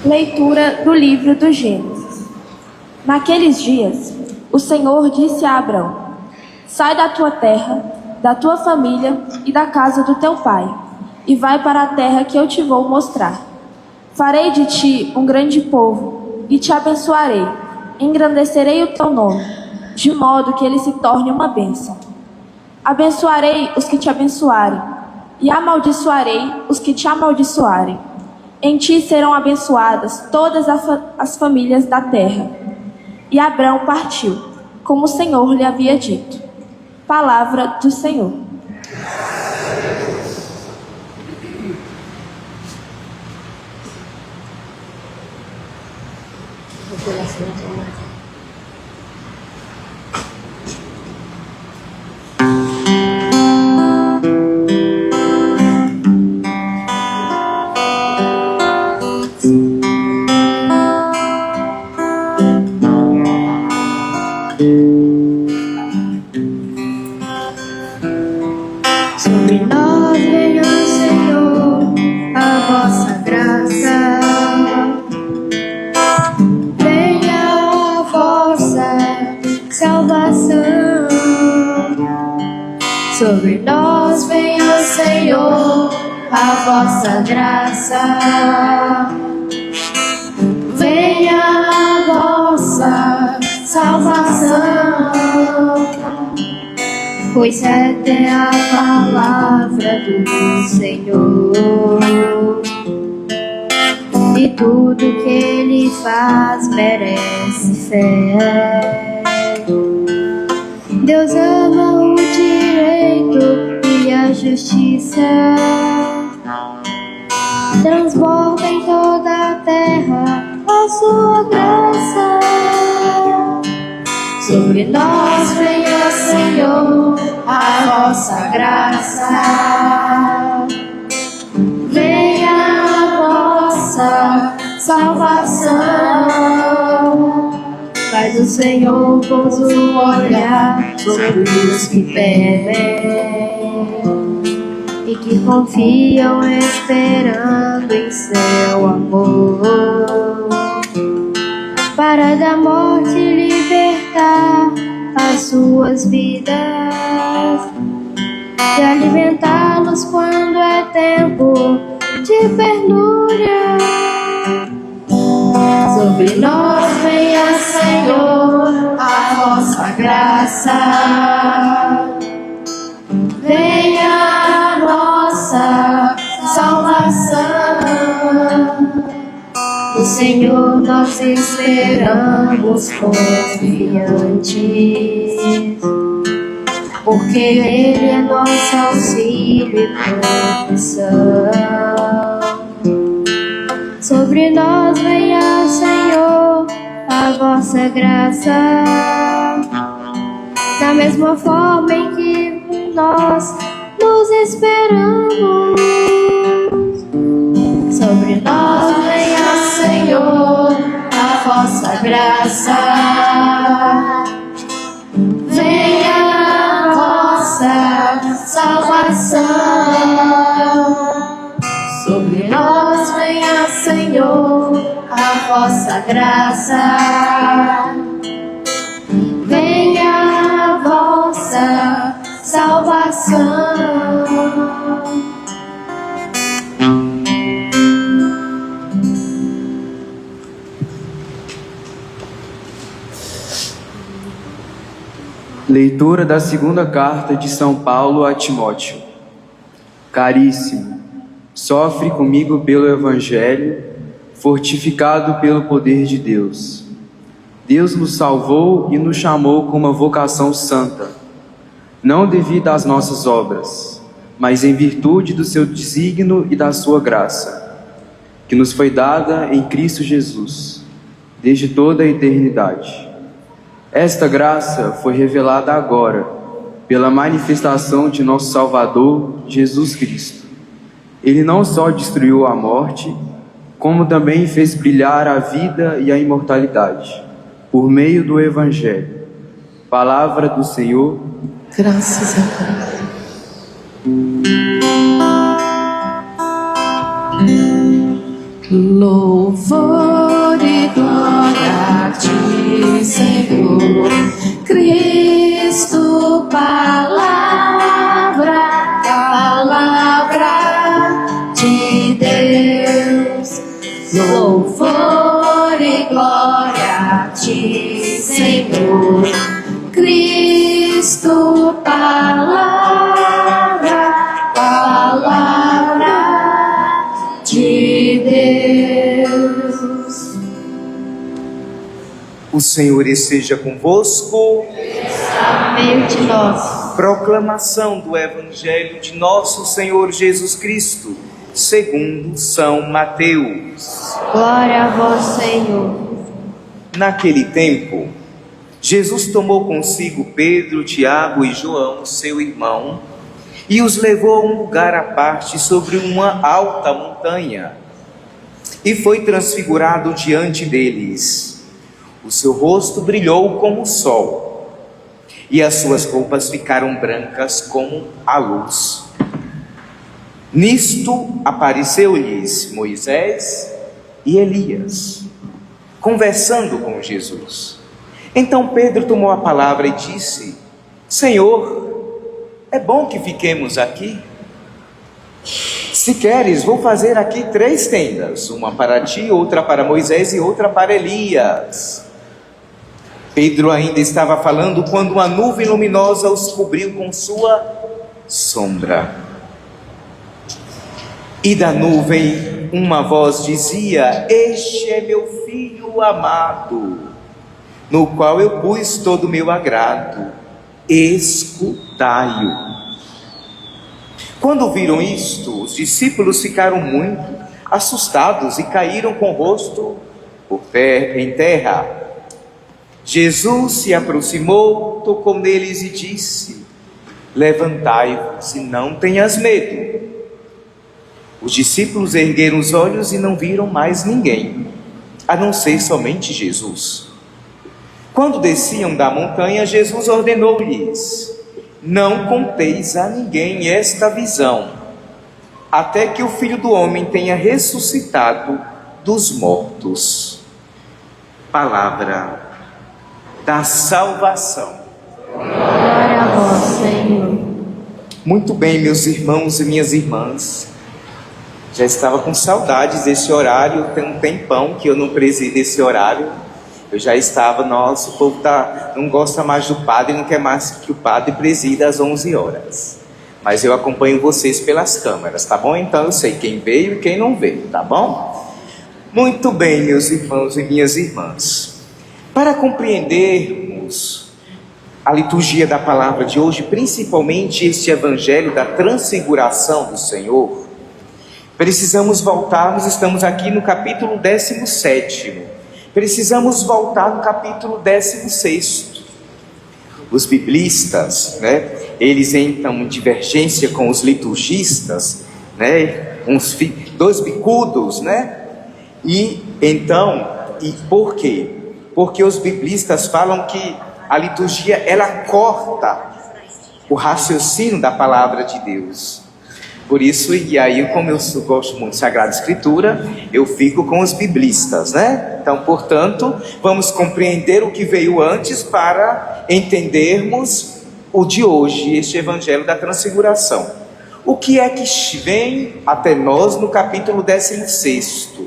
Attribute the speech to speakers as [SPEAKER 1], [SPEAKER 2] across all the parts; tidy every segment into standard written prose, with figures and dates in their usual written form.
[SPEAKER 1] Leitura do livro do Gênesis. Naqueles dias, o Senhor disse a Abrão: sai da tua terra, da tua família e da casa do teu pai, e vai para a terra que eu te vou mostrar. Farei de ti um grande povo, e te abençoarei, engrandecerei o teu nome, de modo que ele se torne uma bênção. Abençoarei os que te abençoarem, e amaldiçoarei os que te amaldiçoarem. Em ti serão abençoadas todas as famílias da terra. E Abrão partiu, como o Senhor lhe havia dito. Palavra do Senhor.
[SPEAKER 2] Sobre nós venha, Senhor, a vossa graça. Venha a vossa salvação. Sobre nós venha, Senhor, a vossa graça. Venha a vossa salvação. Pois esta é a palavra do Senhor, e tudo que Ele faz merece fé. Deus ama o direito e a justiça, transborda em toda a terra a sua graça. Sobre nós venha, Senhor, a vossa graça. Venha a vossa salvação. Faz o Senhor pôs o olhar sobre os que temem e que confiam esperando em seu amor, para da morte libertar as suas vidas e alimentá-los quando é tempo de penúria. Sobre nós venha, Senhor, a vossa graça. Venha a nossa salvação. O Senhor nós esperamos confiantes, porque Ele é nosso auxílio e proteção. Sobre nós venha, Senhor, a vossa graça, da mesma forma em que nós nos esperamos. Sobre nós venha, Senhor, a vossa graça. Venha a vossa salvação. Sobre nós venha, Senhor, a vossa graça. Venha a vossa salvação.
[SPEAKER 3] Leitura da segunda carta de São Paulo a Timóteo. Caríssimo, sofre comigo pelo Evangelho, fortificado pelo poder de Deus. Deus nos salvou e nos chamou com uma vocação santa, não devido às nossas obras, mas em virtude do seu desígnio e da sua graça, que nos foi dada em Cristo Jesus, desde toda a eternidade. Esta graça foi revelada agora, pela manifestação de nosso Salvador, Jesus Cristo. Ele não só destruiu a morte, como também fez brilhar a vida e a imortalidade, por meio do Evangelho. Palavra do Senhor.
[SPEAKER 2] Graças a Deus.
[SPEAKER 4] Louvor e glória a ti, Senhor. Cristo, palavra de Deus. Louvor e glória a ti, Senhor. Cristo, palavra de Deus.
[SPEAKER 5] O Senhor esteja convosco.
[SPEAKER 2] Meio de nós.
[SPEAKER 5] Proclamação do Evangelho de nosso Senhor Jesus Cristo, segundo São Mateus.
[SPEAKER 2] Glória a vós, Senhor.
[SPEAKER 5] Naquele tempo, Jesus tomou consigo Pedro, Tiago e João, seu irmão, e os levou a um lugar à parte sobre uma alta montanha, e foi transfigurado diante deles. O seu rosto brilhou como o sol, e as suas roupas ficaram brancas como a luz. Nisto apareceu-lhes Moisés e Elias, conversando com Jesus. Então Pedro tomou a palavra e disse: Senhor, é bom que fiquemos aqui. Se queres, vou fazer aqui 3 tendas, uma para ti, outra para Moisés e outra para Elias. Pedro ainda estava falando quando uma nuvem luminosa os cobriu com sua sombra. E da nuvem uma voz dizia: Este é meu filho amado, no qual eu pus todo o meu agrado, escutai-o. Quando viram isto, os discípulos ficaram muito assustados e caíram com o rosto em terra. Jesus se aproximou, tocou neles e disse: Levantai-vos e não tenhas medo. Os discípulos ergueram os olhos e não viram mais ninguém, a não ser somente Jesus. Quando desciam da montanha, Jesus ordenou-lhes: Não conteis a ninguém esta visão, até que o Filho do Homem tenha ressuscitado dos mortos. Palavra da salvação.
[SPEAKER 2] Glória a vós, Senhor.
[SPEAKER 5] Muito bem, meus irmãos e minhas irmãs. Já estava com saudades desse horário, tem um tempão que eu não presido esse horário. Eu já estava, nossa, o povo não gosta mais do padre, não quer mais que o padre presida às 11 horas. Mas eu acompanho vocês pelas câmeras, tá bom? Então eu sei quem veio e quem não veio, tá bom? Muito bem, meus irmãos e minhas irmãs. Para compreendermos a liturgia da palavra de hoje, principalmente este evangelho da transfiguração do Senhor, precisamos voltarmos, estamos aqui no capítulo 17º, precisamos voltar no capítulo 16º. Os biblistas, eles entram em divergência com os liturgistas, dois bicudos, e por quê? Porque os biblistas falam que a liturgia, ela corta o raciocínio da palavra de Deus. Por isso, e aí, como eu gosto muito de Sagrada Escritura, eu fico com os biblistas, Então, portanto, vamos compreender o que veio antes para entendermos o de hoje, este Evangelho da Transfiguração. O que é que vem até nós no capítulo 16º?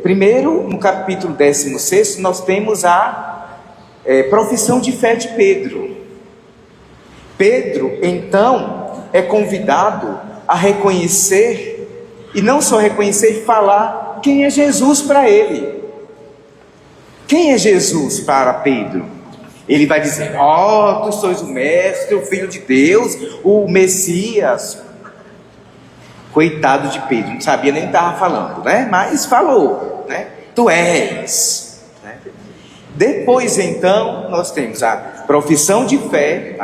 [SPEAKER 5] Primeiro, no capítulo 16º, nós temos a profissão de fé de Pedro. Pedro, então, é convidado a reconhecer, e não só reconhecer, falar quem é Jesus para ele. Quem é Jesus para Pedro? Ele vai dizer: tu sois o Mestre, o Filho de Deus, o Messias. Coitado de Pedro, não sabia nem o que estava falando, mas falou, tu és. Depois, então, nós temos a profissão de fé,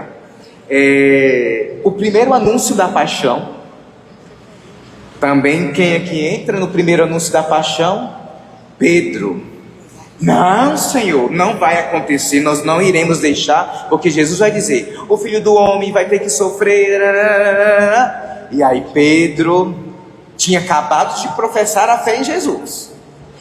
[SPEAKER 5] o primeiro anúncio da paixão. Também quem é que entra no primeiro anúncio da paixão? Pedro. Não, Senhor, não vai acontecer, nós não iremos deixar, porque Jesus vai dizer: o Filho do Homem vai ter que sofrer. E aí Pedro tinha acabado de professar a fé em Jesus.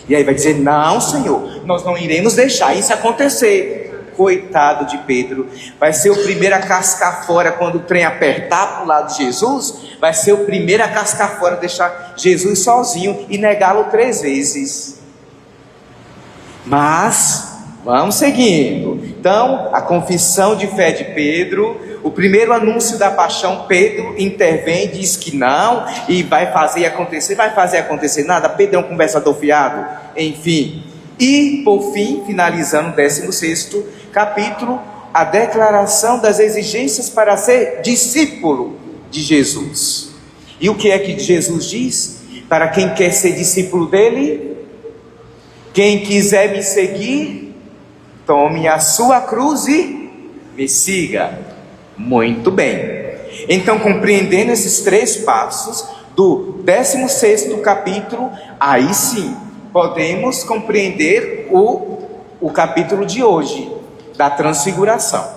[SPEAKER 5] E aí vai dizer: não, Senhor, nós não iremos deixar isso acontecer. Coitado de Pedro, vai ser o primeiro a cascar fora quando o trem apertar para o lado de Jesus. Vai ser o primeiro a cascar fora, deixar Jesus sozinho e negá-lo 3 vezes. Mas vamos seguindo. Então, a confissão de fé de Pedro, o primeiro anúncio da paixão, Pedro intervém, diz que não, e vai fazer acontecer nada. Pedro é um conversador fiado, enfim. E, por fim, finalizando o 16º capítulo, a declaração das exigências para ser discípulo de Jesus. E o que é que Jesus diz? Para quem quer ser discípulo dele, quem quiser me seguir, tome a sua cruz e me siga. Muito bem. Então, compreendendo esses 3 passos do 16º capítulo, aí sim podemos compreender o capítulo de hoje, da transfiguração.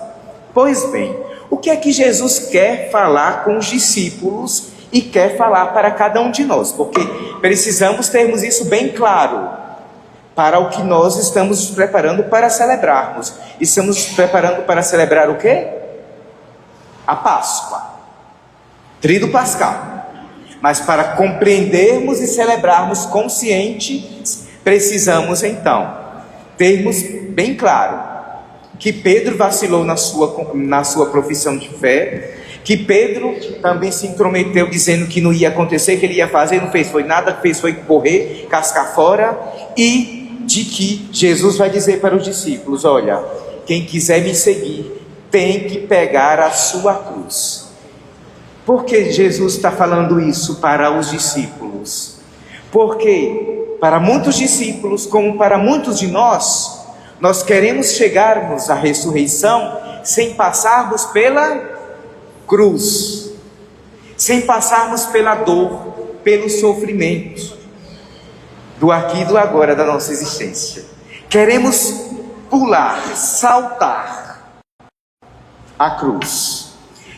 [SPEAKER 5] Pois bem, o que é que Jesus quer falar com os discípulos e quer falar para cada um de nós? Porque precisamos termos isso bem claro para o que nós estamos nos preparando para celebrarmos. Estamos nos preparando para celebrar o quê? A Páscoa, Tríduo Pascal. Mas para compreendermos e celebrarmos conscientes, precisamos então termos bem claro que Pedro vacilou na sua profissão de fé, que Pedro também se intrometeu dizendo que não ia acontecer, que ele ia fazer, não fez foi nada, fez foi correr, cascar fora, e de que Jesus vai dizer para os discípulos: olha, quem quiser me seguir tem que pegar a sua cruz. Por que Jesus está falando isso para os discípulos? Porque para muitos discípulos, como para muitos de nós, nós queremos chegarmos à ressurreição sem passarmos pela cruz, sem passarmos pela dor, pelo sofrimento do aqui e do agora da nossa existência. Queremos pular, saltar a cruz.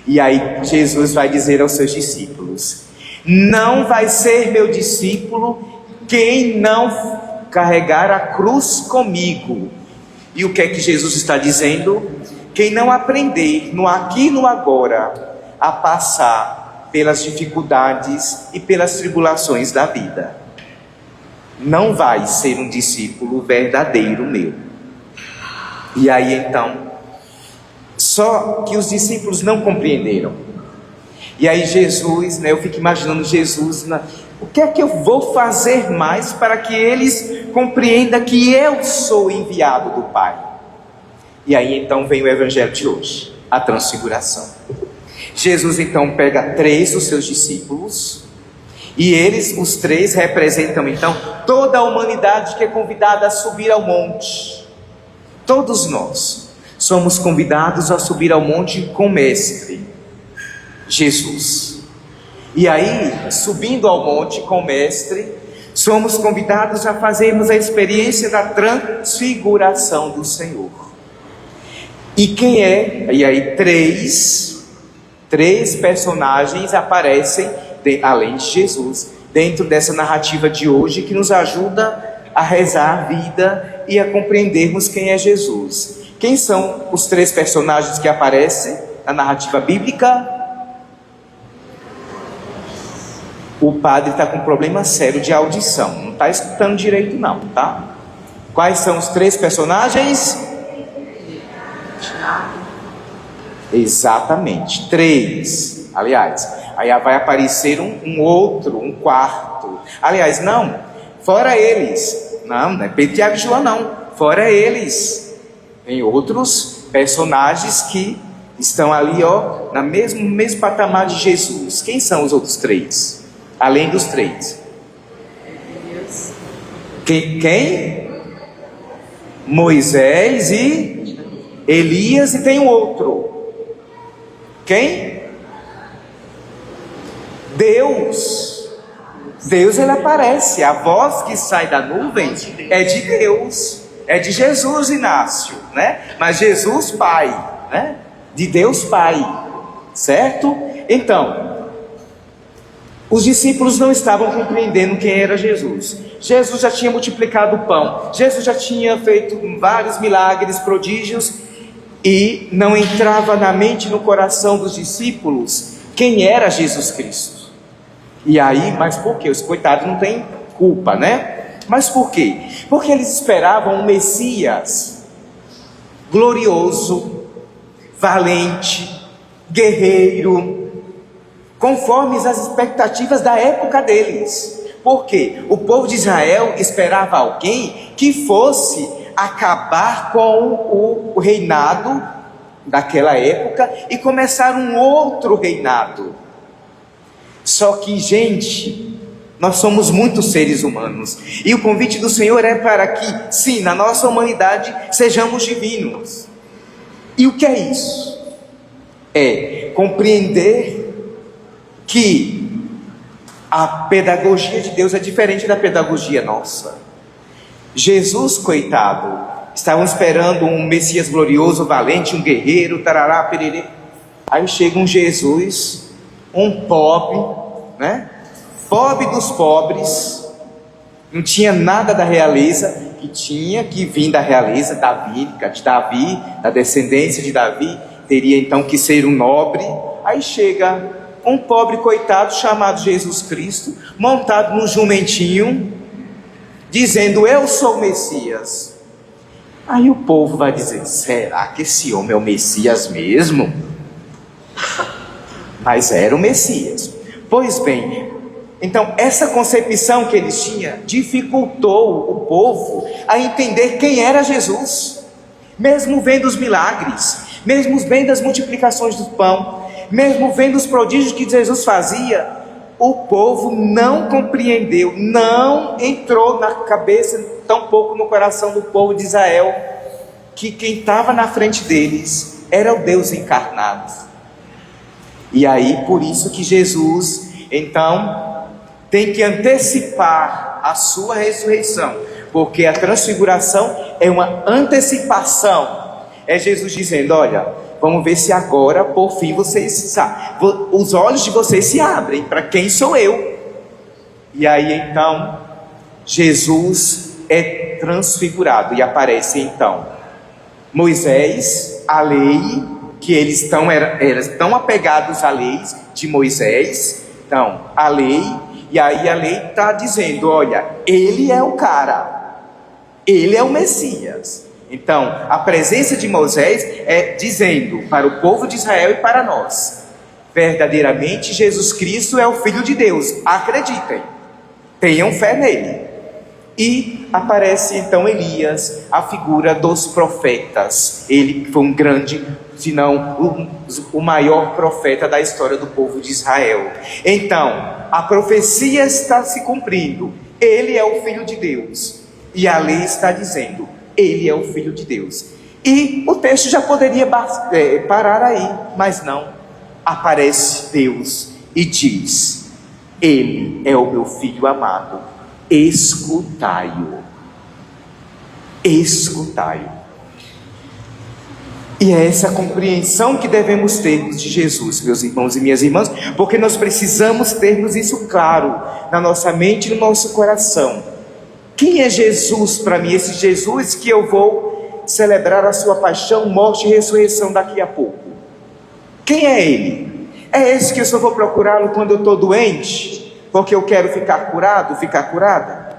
[SPEAKER 5] E aí Jesus vai dizer aos seus discípulos: não vai ser meu discípulo quem não carregar a cruz comigo. E o que é que Jesus está dizendo? Quem não aprender no aqui e no agora a passar pelas dificuldades e pelas tribulações da vida, não vai ser um discípulo verdadeiro meu. E aí então, só que os discípulos não compreenderam. E aí Jesus, eu fico imaginando Jesus, o que é que eu vou fazer mais para que eles compreendam que eu sou enviado do Pai? E aí então vem o evangelho de hoje, a transfiguração. Jesus então pega 3 dos seus discípulos, e eles, os 3, representam então toda a humanidade que é convidada a subir ao monte. Todos nós somos convidados a subir ao monte com o Mestre, Jesus. E aí, subindo ao monte com o Mestre, somos convidados a fazermos a experiência da transfiguração do Senhor. E quem é? E aí três personagens aparecem, além de Jesus, dentro dessa narrativa de hoje, que nos ajuda a rezar a vida e a compreendermos quem é Jesus. Quem são os 3 personagens que aparecem na narrativa bíblica? O padre está com um problema sério de audição, não está escutando direito não, tá? Quais são os 3 personagens? Exatamente, 3. Aliás, aí vai aparecer um outro, um quarto. Aliás, não, fora eles. Não é Pedro, Tiago e João não, fora eles. Tem outros personagens que estão ali, no mesmo patamar de Jesus. Quem são os outros 3? Além dos 3. Quem? Moisés e Elias, e tem um outro. Quem? Deus. Deus, ele aparece. A voz que sai da nuvem é de Deus. É de Jesus, Inácio, né? Mas Jesus Pai, né? De Deus Pai, certo? Então, Os discípulos não estavam compreendendo quem era Jesus. Jesus já tinha multiplicado o pão, Jesus já tinha feito vários milagres, prodígios, e não entrava na mente e no coração dos discípulos quem era Jesus Cristo. E aí, mas por quê? Os coitados não têm culpa, né? Mas por quê? Porque eles esperavam um Messias glorioso, valente, guerreiro, conforme as expectativas da época deles. Por quê? O povo de Israel esperava alguém que fosse acabar com o reinado daquela época e começar um outro reinado. Só que, gente, nós somos muitos seres humanos, e o convite do Senhor é para que, sim, na nossa humanidade, sejamos divinos. E o que é isso? É compreender que a pedagogia de Deus é diferente da pedagogia nossa. Jesus, coitado, estavam esperando um Messias glorioso, valente, um guerreiro, tarará, pererê. Aí chega um Jesus, um pobre, né? Pobre dos pobres, não tinha nada da realeza, que tinha que vir da realeza davídica, de Davi, da descendência de Davi, teria então que ser um nobre. Aí chega um pobre coitado chamado Jesus Cristo, montado num jumentinho, dizendo: eu sou o Messias. Aí o povo vai dizer: será que esse homem é o Messias mesmo? Mas era o Messias. Pois bem, então essa concepção que eles tinham dificultou o povo a entender quem era Jesus. Mesmo vendo os milagres, mesmo vendo as multiplicações do pão, mesmo vendo os prodígios que Jesus fazia, o povo não compreendeu, não entrou na cabeça, tampouco no coração do povo de Israel, que quem estava na frente deles era o Deus encarnado. E aí, por isso que Jesus, então, tem que antecipar a sua ressurreição, porque a transfiguração é uma antecipação. É Jesus dizendo: olha, vamos ver se agora, por fim, os olhos de vocês se abrem para quem sou eu. E aí então Jesus é transfigurado e aparece então Moisés, a lei, que eles estão apegados à lei de Moisés, então a lei, e aí a lei está dizendo: olha, ele é o cara, ele é o Messias. Então, a presença de Moisés é dizendo para o povo de Israel e para nós: verdadeiramente Jesus Cristo é o Filho de Deus, acreditem, tenham fé nele. E aparece então Elias, a figura dos profetas. Ele foi um grande, se não o maior profeta da história do povo de Israel. Então, a profecia está se cumprindo, ele é o Filho de Deus, e a lei está dizendo: ele é o Filho de Deus. E o texto já poderia parar aí, mas não. Aparece Deus e diz: ele é o meu Filho amado, escutai-o. Escutai-o. E é essa compreensão que devemos ter de Jesus, meus irmãos e minhas irmãs, porque nós precisamos termos isso claro na nossa mente e no nosso coração. Quem é Jesus para mim? Esse Jesus que eu vou celebrar a sua paixão, morte e ressurreição daqui a pouco. Quem é Ele? É esse que eu só vou procurá-lo quando eu estou doente, porque eu quero ficar curado, ficar curada?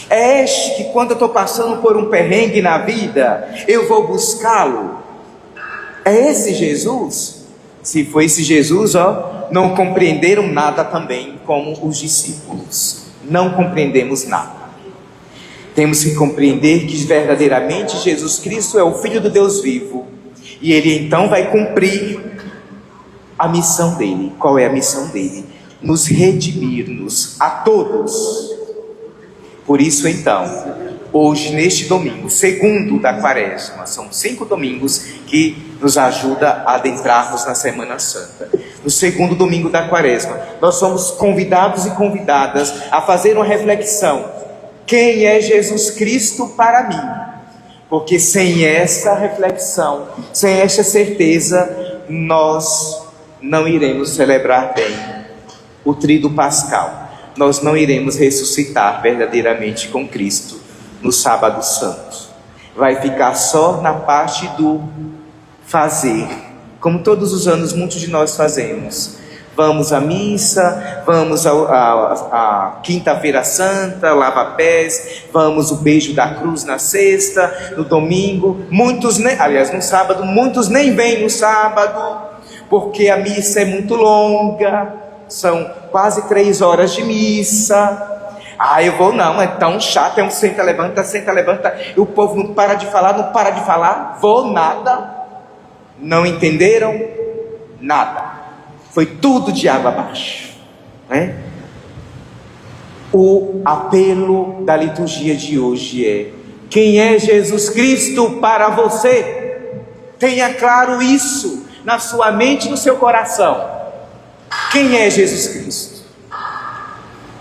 [SPEAKER 5] É este que quando eu estou passando por um perrengue na vida, eu vou buscá-lo? É esse Jesus? Se foi esse Jesus, não compreenderam nada também como os discípulos. Não compreendemos nada. Temos que compreender que verdadeiramente Jesus Cristo é o Filho do Deus vivo, e Ele então vai cumprir a missão dele. Qual é a missão dele? Nos redimir-nos a todos. Por isso então, hoje neste domingo, segundo da quaresma, são 5 domingos que nos ajuda a adentrarmos na Semana Santa. No segundo domingo da quaresma, nós somos convidados e convidadas a fazer uma reflexão: quem é Jesus Cristo para mim? Porque sem essa reflexão, sem essa certeza, nós não iremos celebrar bem o tríduo pascal, nós não iremos ressuscitar verdadeiramente com Cristo no sábado santo. Vai ficar só na parte do fazer, como todos os anos muitos de nós fazemos. Vamos à missa, vamos à quinta-feira santa, lava-pés, vamos o beijo da cruz na sexta, no domingo, no sábado, muitos nem vêm no sábado, porque a missa é muito longa, são quase 3 horas de missa. Eu vou não, é tão chato, é um senta, levanta, e o povo não para de falar, vou nada. Não entenderam? Nada. Foi tudo de água abaixo, né? O apelo da liturgia de hoje é: quem é Jesus Cristo para você? Tenha claro isso na sua mente e no seu coração. Quem é Jesus Cristo?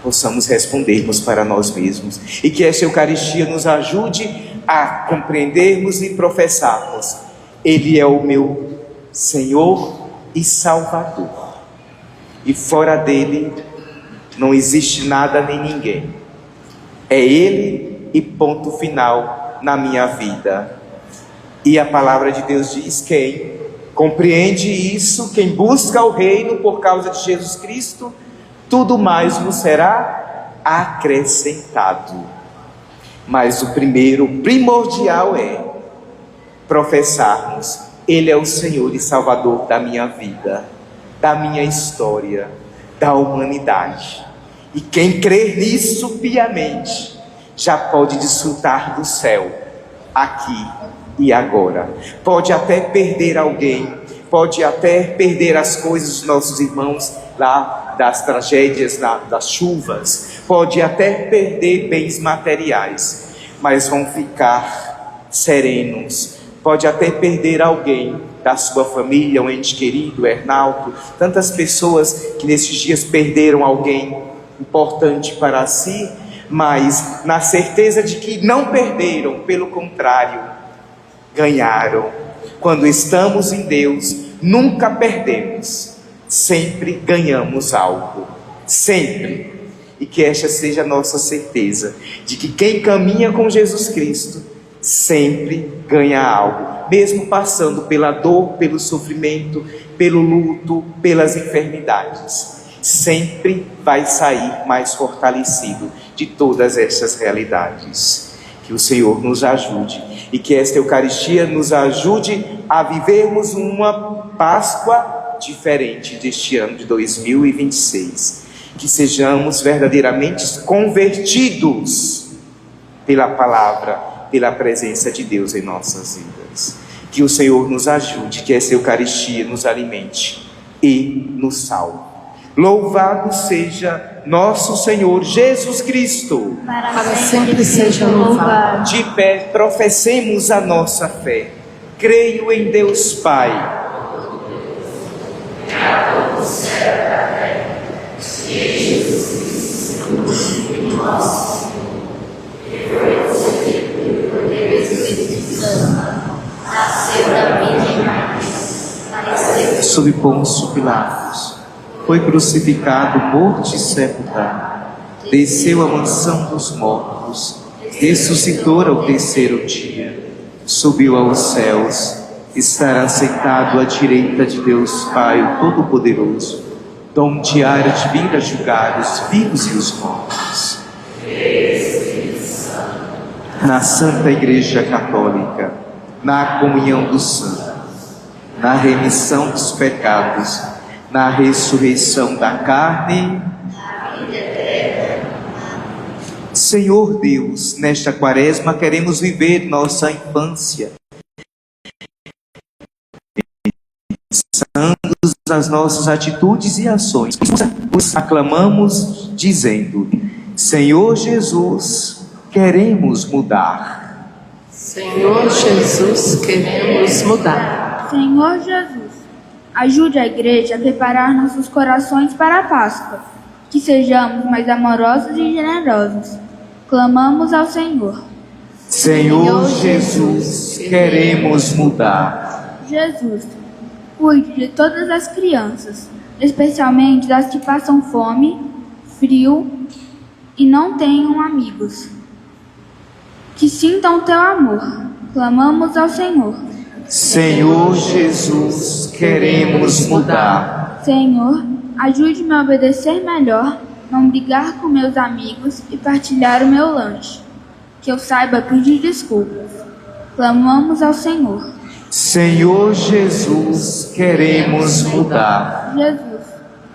[SPEAKER 5] Possamos respondermos para nós mesmos, e que esta Eucaristia nos ajude a compreendermos e professarmos: Ele é o meu Senhor e Salvador, e fora dele não existe nada nem ninguém. É Ele e ponto final na minha vida. E a palavra de Deus diz: quem compreende isso, quem busca o reino por causa de Jesus Cristo, tudo mais nos será acrescentado. Mas o primordial é professarmos: Ele é o Senhor e Salvador da minha vida, da minha história, da humanidade. E quem crer nisso piamente já pode desfrutar do céu, aqui e agora. Pode até perder alguém, pode até perder as coisas dos nossos irmãos lá das tragédias, das chuvas, pode até perder bens materiais, mas vão ficar serenos. Pode até perder alguém da sua família, um ente querido, Hernaldo, tantas pessoas que nesses dias perderam alguém importante para si, mas na certeza de que não perderam, pelo contrário, ganharam. Quando estamos em Deus, nunca perdemos, sempre ganhamos algo, sempre. E que esta seja a nossa certeza, de que quem caminha com Jesus Cristo sempre ganha algo, mesmo passando pela dor, pelo sofrimento, pelo luto, pelas enfermidades, sempre vai sair mais fortalecido de todas essas realidades. Que o Senhor nos ajude, e que esta Eucaristia nos ajude a vivermos uma Páscoa diferente deste ano de 2026, que sejamos verdadeiramente convertidos pela palavra, pela presença de Deus em nossas vidas. Que o Senhor nos ajude, que essa Eucaristia nos alimente e nos salve. Louvado seja nosso Senhor Jesus Cristo.
[SPEAKER 2] Para sempre seja louvado.
[SPEAKER 5] De pé, professemos a nossa fé. Creio em Deus Pai, sob Pôncio Pilatos, foi crucificado, morto e sepultado, desceu à mansão dos mortos, ressuscitou ao terceiro dia, subiu aos céus, estará sentado à direita de Deus Pai Todo-Poderoso, donde há de vir a julgar os vivos e os mortos. Na Santa Igreja Católica, na comunhão dos santos, na remissão dos pecados, na ressurreição da carne. Senhor Deus, nesta quaresma queremos viver nossa infância, pensando nas nossas atitudes e ações. Os aclamamos dizendo: Senhor Jesus, queremos mudar.
[SPEAKER 6] Senhor Jesus, queremos mudar.
[SPEAKER 1] Senhor Jesus, ajude a Igreja a preparar nossos corações para a Páscoa, que sejamos mais amorosos e generosos. Clamamos ao Senhor.
[SPEAKER 5] Senhor Jesus, queremos mudar.
[SPEAKER 1] Jesus, cuide de todas as crianças,
[SPEAKER 2] especialmente das que passam fome, frio e não tenham amigos. Que sintam teu amor. Clamamos ao Senhor.
[SPEAKER 5] Senhor Jesus, queremos mudar.
[SPEAKER 2] Senhor, ajude-me a obedecer melhor, não brigar com meus amigos e partilhar o meu lanche. Que eu saiba pedir desculpas. Clamamos ao Senhor.
[SPEAKER 5] Senhor Jesus, queremos mudar.
[SPEAKER 2] Jesus,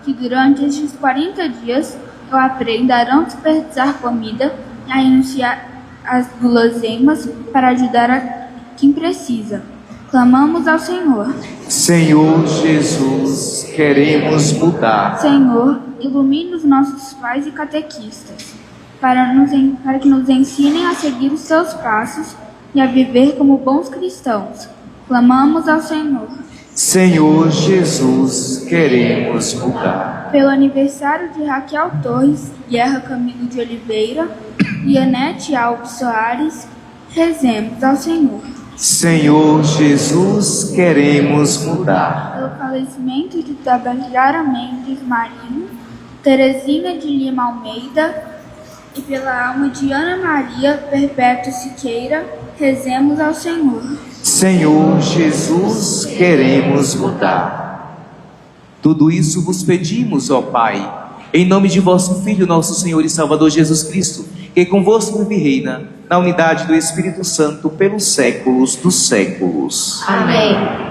[SPEAKER 2] que durante estes 40 dias eu aprenda a não desperdiçar comida e a renunciar às guloseimas para ajudar a quem precisa. Clamamos ao Senhor.
[SPEAKER 5] Senhor Jesus, queremos mudar.
[SPEAKER 2] Senhor, ilumine os nossos pais e catequistas, para que nos ensinem a seguir os seus passos e a viver como bons cristãos. Clamamos ao Senhor.
[SPEAKER 5] Senhor Jesus, queremos mudar.
[SPEAKER 2] Pelo aniversário de Raquel Torres, Guerra Camilo de Oliveira e Anete Alves Soares, rezemos ao Senhor.
[SPEAKER 5] Senhor Jesus, queremos mudar.
[SPEAKER 2] Pelo falecimento de Tabajara Mendes Marino, Terezinha de Lima Almeida e pela alma de Ana Maria Perpétua Siqueira, rezemos ao Senhor.
[SPEAKER 5] Senhor Jesus, queremos mudar. Tudo isso vos pedimos, ó Pai, em nome de vosso Filho, nosso Senhor e Salvador Jesus Cristo, que convosco vive e reina, na unidade do Espírito Santo, pelos séculos dos séculos.
[SPEAKER 4] Amém.